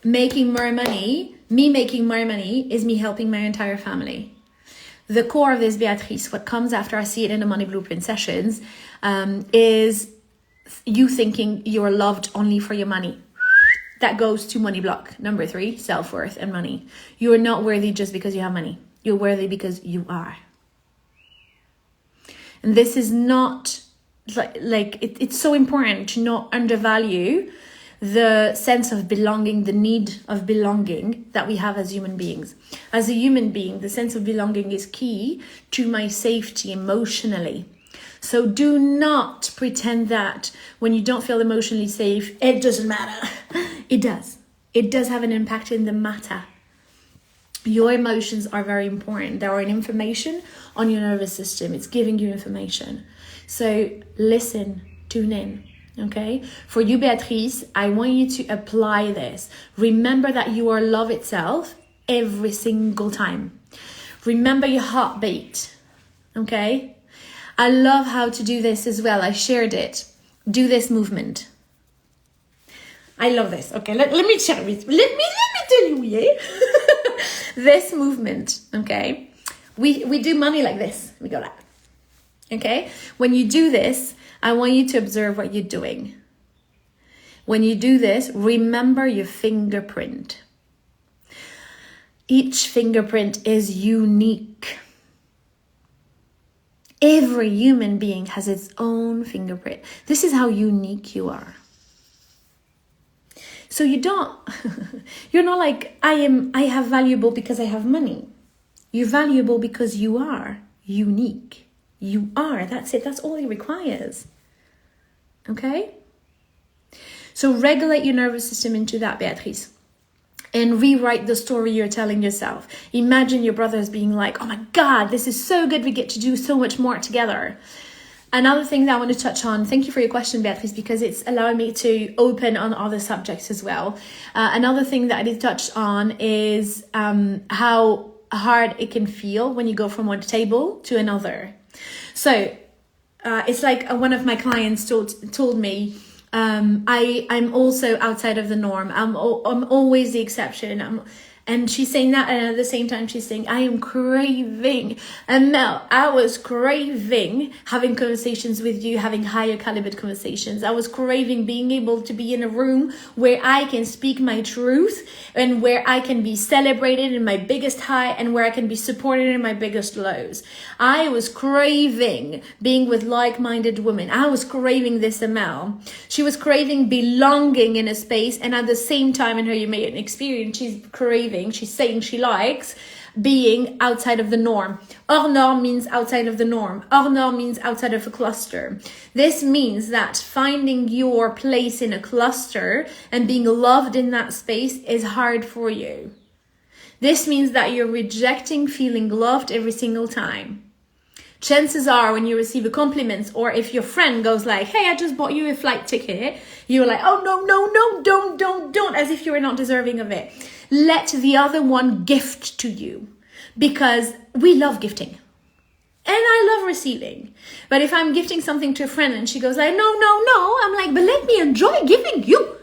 Making more money is me helping my entire family. The core of this, Beatrice, what comes after I see it in the money blueprint sessions, is you thinking you're loved only for your money. That goes to money block. Number 3, self-worth and money. You are not worthy just because you have money. You're worthy because you are. And this is not it's so important to not undervalue the sense of belonging, the need of belonging that we have as human beings. As a human being, the sense of belonging is key to my safety emotionally. So do not pretend that when you don't feel emotionally safe, it doesn't matter. It does. It does have an impact in the matter. Your emotions are very important. They are an information on your nervous system. It's giving you information. So listen, tune in, okay? For you, Beatrice, I want you to apply this. Remember that you are love itself every single time. Remember your heartbeat, okay? I love how to do this as well. I shared it. Do this movement. I love this. Okay, let me share it. Let me tell you, yeah? This movement, okay? We do money like this. We go like, okay? When you do this, I want you to observe what you're doing. When you do this, remember your fingerprint. Each fingerprint is unique. Every human being has its own fingerprint. This is how unique you are. So you're not like, I have valuable because I have money. You're valuable because you are unique. You are, that's it. That's all it requires. Okay? So regulate your nervous system into that, Beatrice. And rewrite the story you're telling yourself. Imagine your brothers being like, oh my God, this is so good. We get to do so much more together. Another thing that I want to touch on, thank you for your question, Beatrice, because it's allowing me to open on other subjects as well. Another thing that I did touch on is how hard it can feel when you go from one table to another. So it's like one of my clients told me, I'm also outside of the norm. I'm always the exception. And she's saying that, and at the same time she's saying, I am craving. And Mel, I was craving having conversations with you, having higher caliber conversations. I was craving being able to be in a room where I can speak my truth and where I can be celebrated in my biggest high and where I can be supported in my biggest lows. I was craving being with like-minded women. I was craving this, Amel. She was craving belonging in a space, and at the same time in her human experience, she's saying she likes being outside of the norm. Hors norm means outside of the norm. Hors norm means outside of a cluster. This means that finding your place in a cluster and being loved in that space is hard for you. This means that you're rejecting feeling loved every single time. Chances are when you receive a compliment, or if your friend goes like, hey, I just bought you a flight ticket, you're like, oh, no, don't, as if you were not deserving of it. Let the other one gift to you, because we love gifting. And I love receiving. But if I'm gifting something to a friend and she goes like, no, I'm like, but let me enjoy giving you.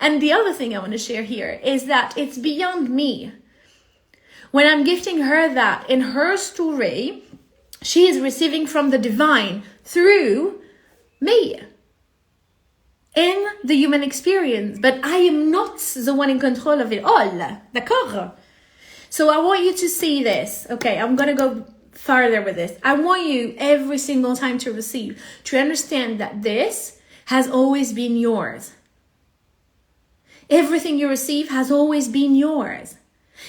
And the other thing I want to share here is that it's beyond me. When I'm gifting her that, in her story, she is receiving from the divine through me in the human experience. But I am not the one in control of it all. D'accord? So I want you to see this. Okay, I'm going to go further with this. I want you every single time to receive to understand that this has always been yours. Everything you receive has always been yours.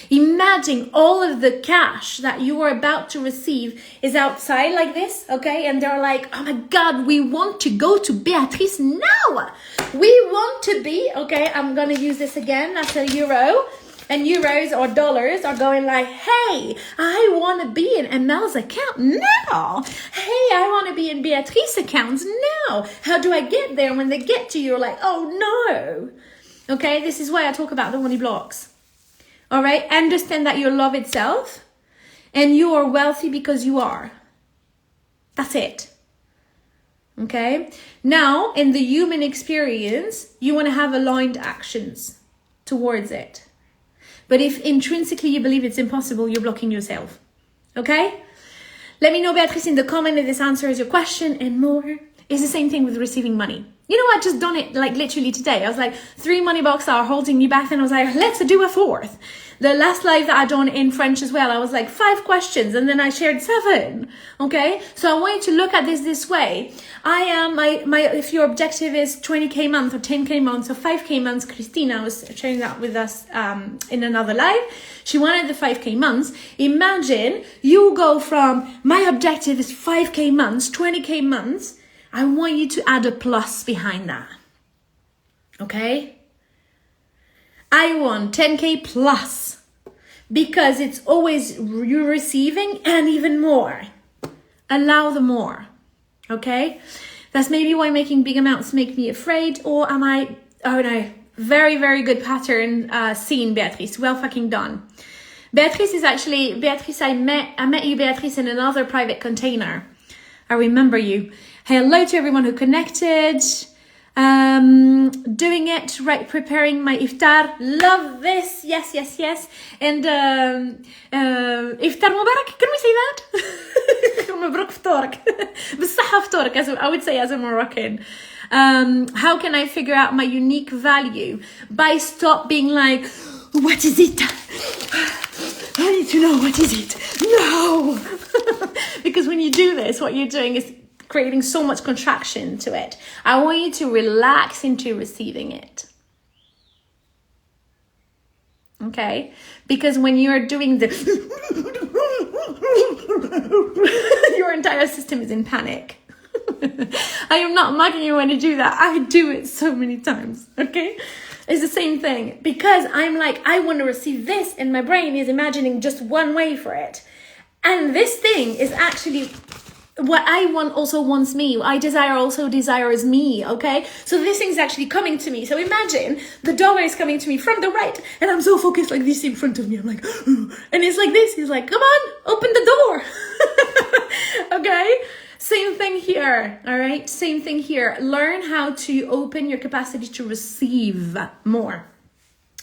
Imagine all of the cash that you are about to receive is outside like this, okay? And they're like, oh my God, we want to go to Beatrice now. We want to be, okay, I'm going to use this again. That's a euro. And euros or dollars are going like, hey, I want to be in Amel's account now. Hey, I want to be in Beatrice's accounts now. How do I get there? When they get to you, you're like, oh no. Okay, this is why I talk about the money blocks. All right, understand that your love itself And you are wealthy because you are. That's it. Okay? Now, in the human experience, you want to have aligned actions towards it. But if intrinsically you believe it's impossible, you're blocking yourself. Okay? Let me know, Beatrice, in the comment if this answers your question and more. It's the same thing with receiving money. You know, I just done it like literally today. I was like, 3 money blocks are holding me back. And I was like, let's do a 4th. The last live that I done in French as well, I was like 5 questions and then I shared 7. Okay, so I want you to look at this way. I am if your objective is 20k month or 10k month or 5k months, Christina was sharing that with us in another live. She wanted the 5k months. Imagine you go from my objective is 5k months, 20k months. I want you to add a plus behind that. Okay? I want 10k plus because it's always you receiving and even more. Allow the more. Okay? That's maybe why making big amounts make me afraid, or am I, oh no, very, very good pattern seen, Beatrice. Well fucking done. Beatrice is actually, Beatrice, I met you, Beatrice, in another private container. I remember you. Hello to everyone who connected. Doing it right, preparing my iftar. Love this. Yes, yes, yes. And iftar mubarak. Can we say that? Mabruk ftork. بالصحة ftork, as I would say as a Moroccan. How can I figure out my unique value? By stop being like, what is it? I need to know, what is it? No. Because when you do this, what you're doing is creating so much contraction to it. I want you to relax into receiving it. Okay? Because when you're doing the your entire system is in panic. I am not mugging you when you do that. I do it so many times. Okay? It's the same thing. Because I'm like, I want to receive this, and my brain is imagining just one way for it. And this thing is actually what I want also wants me. I desire also desires me, okay? So this thing's actually coming to me. So imagine the dollar is coming to me from the right, and I'm so focused like this in front of me. I'm like, and it's like this. He's like, come on, open the door. Okay? Same thing here, all right? Same thing here. Learn how to open your capacity to receive more.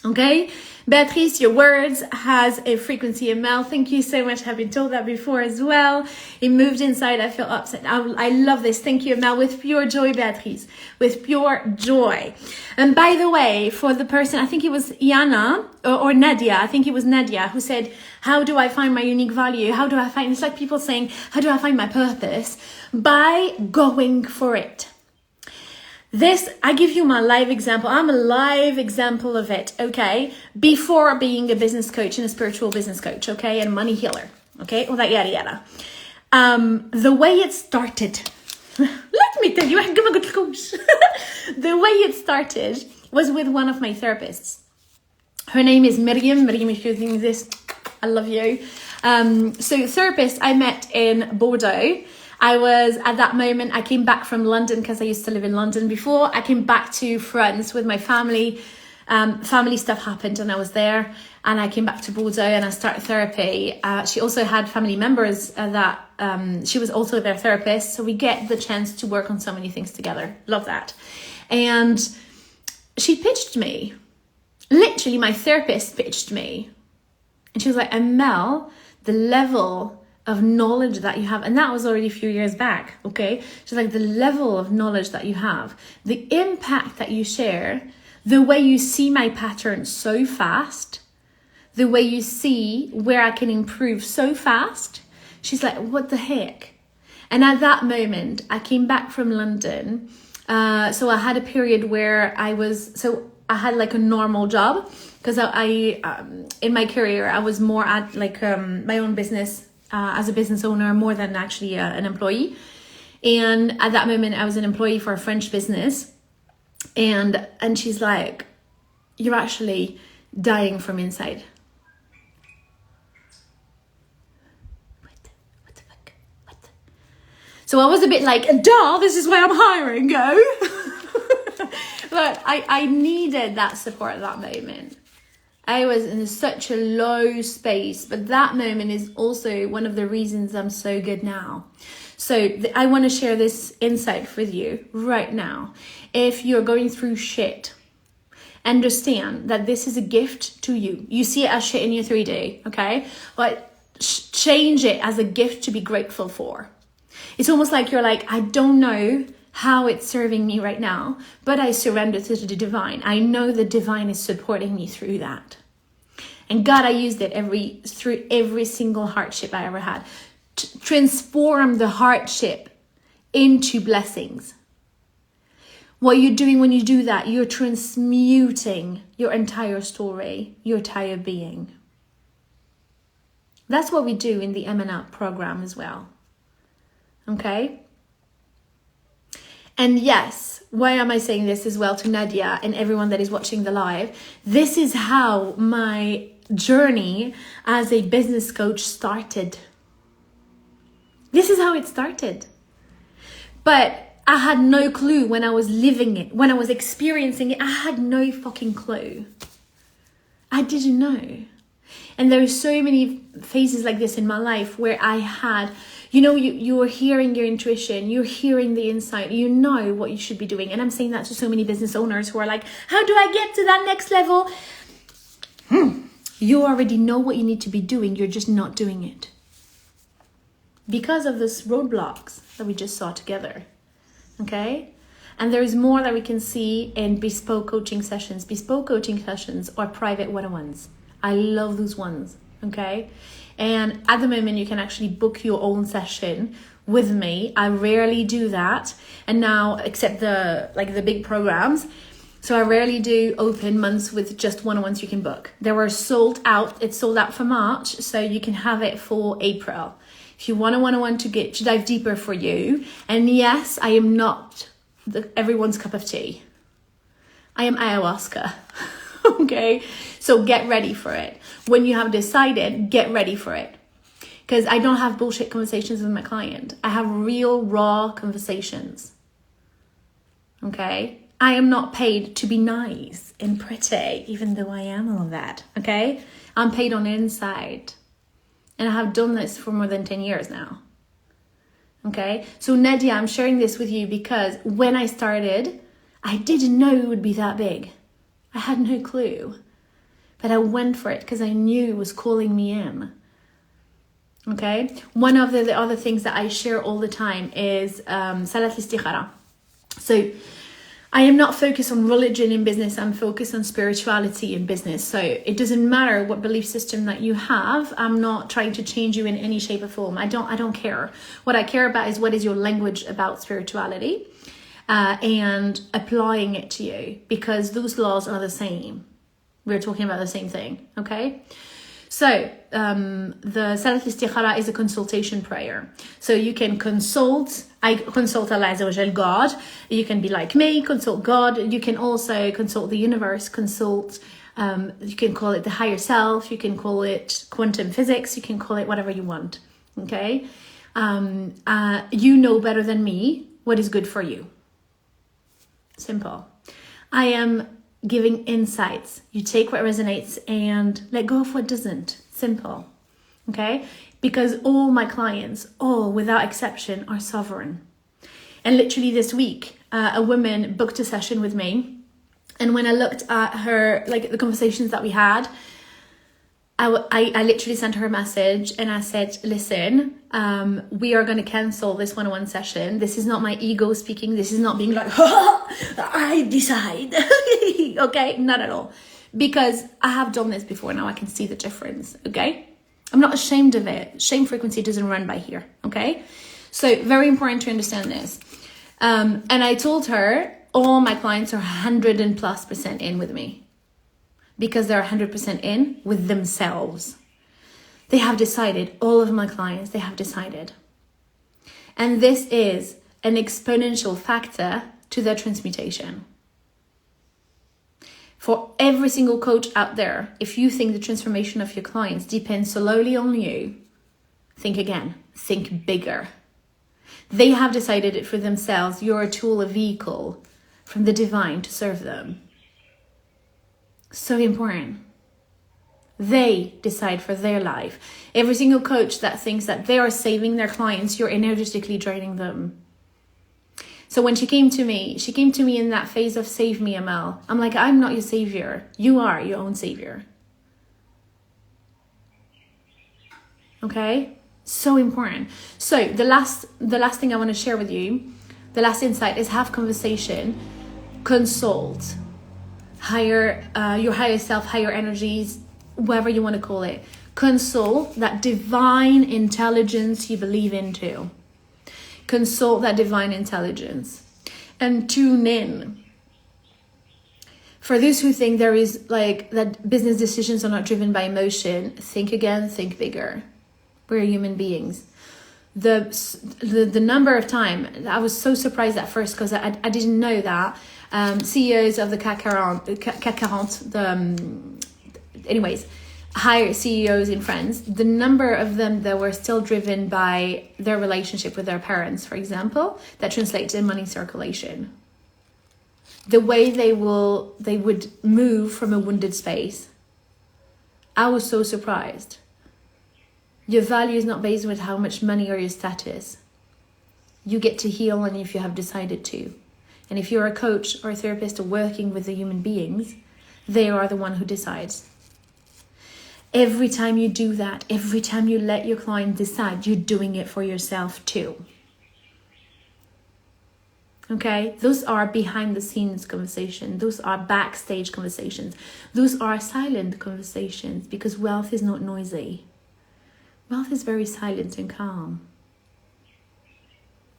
Okay, Beatrice, your words has a frequency. Amel, thank you so much. I've been told that before as well. It moved inside. I feel upset. I love this. Thank you, Amel. With pure joy, Beatrice. With pure joy. And by the way, for the person, I think it was Yana or Nadia. I think it was Nadia who said, how do I find my unique value? How do I find, it's like people saying, how do I find my purpose? By going for it. This, I give you my live example. I'm a live example of it, okay? Before being a business coach and a spiritual business coach, okay? And money healer, okay? All that yada yada. The way it started, let me tell you, the way it started was with one of my therapists. Her name is Miriam. Miriam, if you're thinking this, I love you. So therapist I met in Bordeaux. I was, at that moment, I came back from London because I used to live in London before. I came back to France with my family. Family stuff happened and I was there. And I came back to Bordeaux and I started therapy. She also had family members that she was also their therapist. So we get the chance to work on so many things together. Love that. And she pitched me. Literally, my therapist pitched me. And she was like, Amel, the level of knowledge that you have, and that was already a few years back, okay? She's like, the level of knowledge that you have, the impact that you share, the way you see my pattern so fast, the way you see where I can improve so fast. She's like, what the heck? And at that moment, I came back from London. So I had a period where I had like a normal job because I in my career, I was more at like my own business as a business owner more than actually an employee. And at that moment, I was an employee for a French business. And she's like, you're actually dying from inside. What the fuck? What? So I was a bit like, duh, this is why I'm hiring, go. But I needed that support at that moment. I was in such a low space, but that moment is also one of the reasons I'm so good now. So I want to share this insight with you right now. If you're going through shit, understand that this is a gift to you. You see it as shit in your 3D, okay? But change it as a gift to be grateful for. It's almost like you're like, I don't know how it's serving me right now, but I surrender to the divine. I know the divine is supporting me through that. And God, I used it through every single hardship I ever had. Transform the hardship into blessings. What you're doing when you do that, you're transmuting your entire story, your entire being. That's what we do in the Amel program as well. Okay? And yes, why am I saying this as well to Nadia and everyone that is watching the live? This is how my journey as a business coach started. This is how it started. But I had no clue when I was living it, when I was experiencing it. I had no fucking clue. I didn't know. And there are so many phases like this in my life where I had, you're hearing your intuition, you're hearing the insight, you know what you should be doing. And I'm saying that to so many business owners who are like, how do I get to that next level? You already know what you need to be doing. You're just not doing it. Because of those roadblocks that we just saw together. Okay? And there is more that we can see in bespoke coaching sessions. Bespoke coaching sessions are private one-on-ones. I love those ones. Okay? And at the moment, you can actually book your own session with me. I rarely do that. And now, except the big programs. So I rarely do open months with just one-on-ones you can book. They were sold out. It's sold out for March. So you can have it for April. If you want a one-on-one to dive deeper for you. And yes, I am not everyone's cup of tea. I am ayahuasca. Okay? So get ready for it. When you have decided, get ready for it. Because I don't have bullshit conversations with my client. I have real, raw conversations. Okay? I am not paid to be nice and pretty, even though I am all of that. Okay? I'm paid on the inside. And I have done this for more than 10 years now. Okay? So Nadia, I'm sharing this with you because when I started, I didn't know it would be that big. I had no clue. But I went for it because I knew it was calling me in. Okay? One of the other things that I share all the time is Salat al-Istikhara. So I am not focused on religion in business. I'm focused on spirituality in business. So it doesn't matter what belief system that you have. I'm not trying to change you in any shape or form. I don't care. What I care about is what is your language about spirituality and applying it to you, because those laws are the same. We're talking about the same thing. Okay. So the Salat al-Istikhara is a consultation prayer. So you can consult. I consult Allah Azza wa Jal, God. You can be like me, consult God. You can also consult the universe, you can call it the higher self. You can call it quantum physics. You can call it whatever you want. Okay? You know better than me what is good for you. Simple. I am giving insights. You take what resonates and let go of what doesn't. Simple. Okay? Because all my clients, all without exception, are sovereign. And literally this week, a woman booked a session with me. And when I looked at her, the conversations that we had, I literally sent her a message and I said, listen, we are going to cancel this one-on-one session. This is not my ego speaking. This is not being like, I decide. Okay, not at all. Because I have done this before. Now I can see the difference. Okay. I'm not ashamed of it. Shame frequency doesn't run by here. Okay. So very important to understand this. And I told her all my clients are 100+ % in with me. Because they're 100% in with themselves. They have decided, all of my clients, they have decided. And this is an exponential factor to their transmutation. For every single coach out there, if you think the transformation of your clients depends solely on you, think again, think bigger. They have decided it for themselves. You're a tool, a vehicle from the divine to serve them. So important. They decide for their life. Every single coach that thinks that they are saving their clients, you're energetically draining them. So when she came to me in that phase of save me, Amel. I'm like, I'm not your savior. You are your own savior. Okay? So important. So the last thing I want to share with you, the last insight is have conversation, consult, higher your higher self, higher energies, whatever you want to call it. Consult that divine intelligence you believe into. Consult that divine intelligence and tune in. For those who think there is like that business decisions are not driven by emotion, think again, think bigger. We're human beings. The number of time, I was so surprised at first because I didn't know that CEOs of the CAC 40, anyways, higher CEOs in France, the number of them that were still driven by their relationship with their parents, for example, that translates in money circulation. The way they would move from a wounded space. I was so surprised. Your value is not based on how much money or your status. You get to heal only if you have decided to. And if you're a coach or a therapist or working with the human beings, they are the one who decides. Every time you do that, every time you let your client decide, you're doing it for yourself too. Okay? Those are behind the scenes conversations. Those are backstage conversations. Those are silent conversations because wealth is not noisy. Wealth is very silent and calm.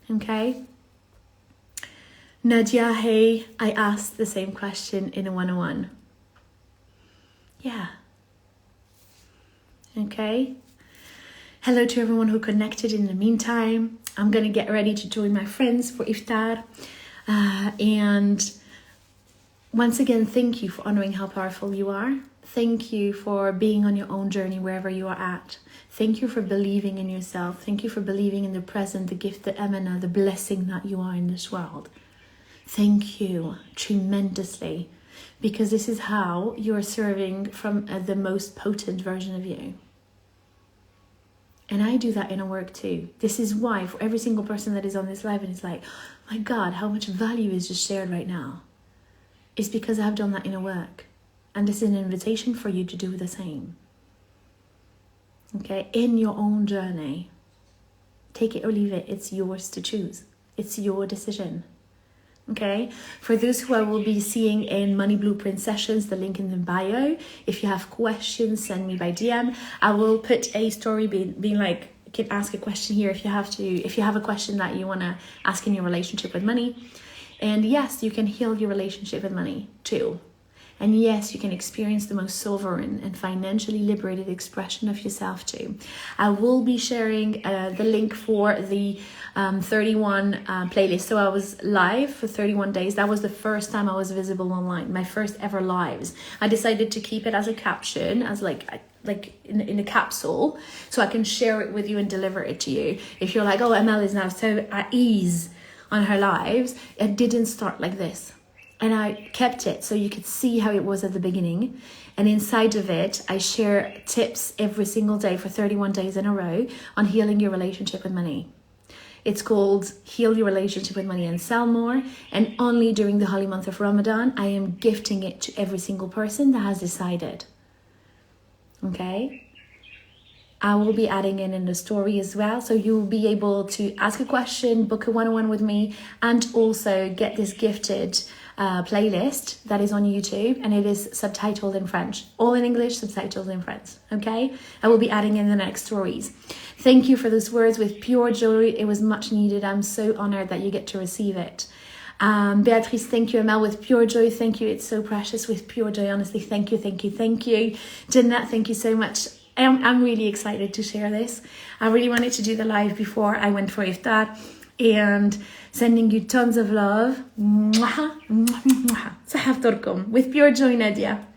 Okay? Nadia, hey, I asked the same question in a one-on-one. Yeah. Okay? Hello to everyone who connected in the meantime. I'm going to get ready to join my friends for iftar. And once again, thank you for honoring how powerful you are. Thank you for being on your own journey wherever you are at. Thank you for believing in yourself. Thank you for believing in the present, the gift, the emana, the blessing that you are in this world. Thank you tremendously, because this is how you're serving from the most potent version of you. And I do that inner work too. This is why for every single person that is on this live and it's like, my God, how much value is just shared right now. It's because I've done that inner work. And this is an invitation for you to do the same. Okay, in your own journey. Take it or leave it. It's yours to choose. It's your decision. Okay, for those who I will be seeing in Money Blueprint sessions, the link in the bio. If you have questions, send me by DM. I will put a story being like, you can ask a question here if you have a question that you want to ask in your relationship with money. And yes, you can heal your relationship with money too. And yes, you can experience the most sovereign and financially liberated expression of yourself too. I will be sharing the link for the 31 playlist. So I was live for 31 days. That was the first time I was visible online, my first ever lives. I decided to keep it as a caption, as like in a capsule, so I can share it with you and deliver it to you. If you're like, oh, Amel is now so at ease on her lives, it didn't start like this. And I kept it so you could see how it was at the beginning. And inside of it, I share tips every single day for 31 days in a row on healing your relationship with money. It's called Heal Your Relationship with Money and Sell More. And only during the holy month of Ramadan, I am gifting it to every single person that has decided. Okay? I will be adding in the story as well. So you'll be able to ask a question, book a one-on-one with me, and also get this gifted playlist that is on YouTube, and it is subtitled in French, all in English, subtitled in French. Okay, I will be adding in the next stories. Thank you for those words with pure joy. It was much needed. I'm so honored that you get to receive it. Beatrice, thank you. Amel, with pure joy, thank you. It's so precious. With pure joy, honestly, thank you. Jeanette, thank you so much. I'm really excited to share this. I really wanted to do the live before I went for iftar. And sending you tons of love. With pure joy, Nadia.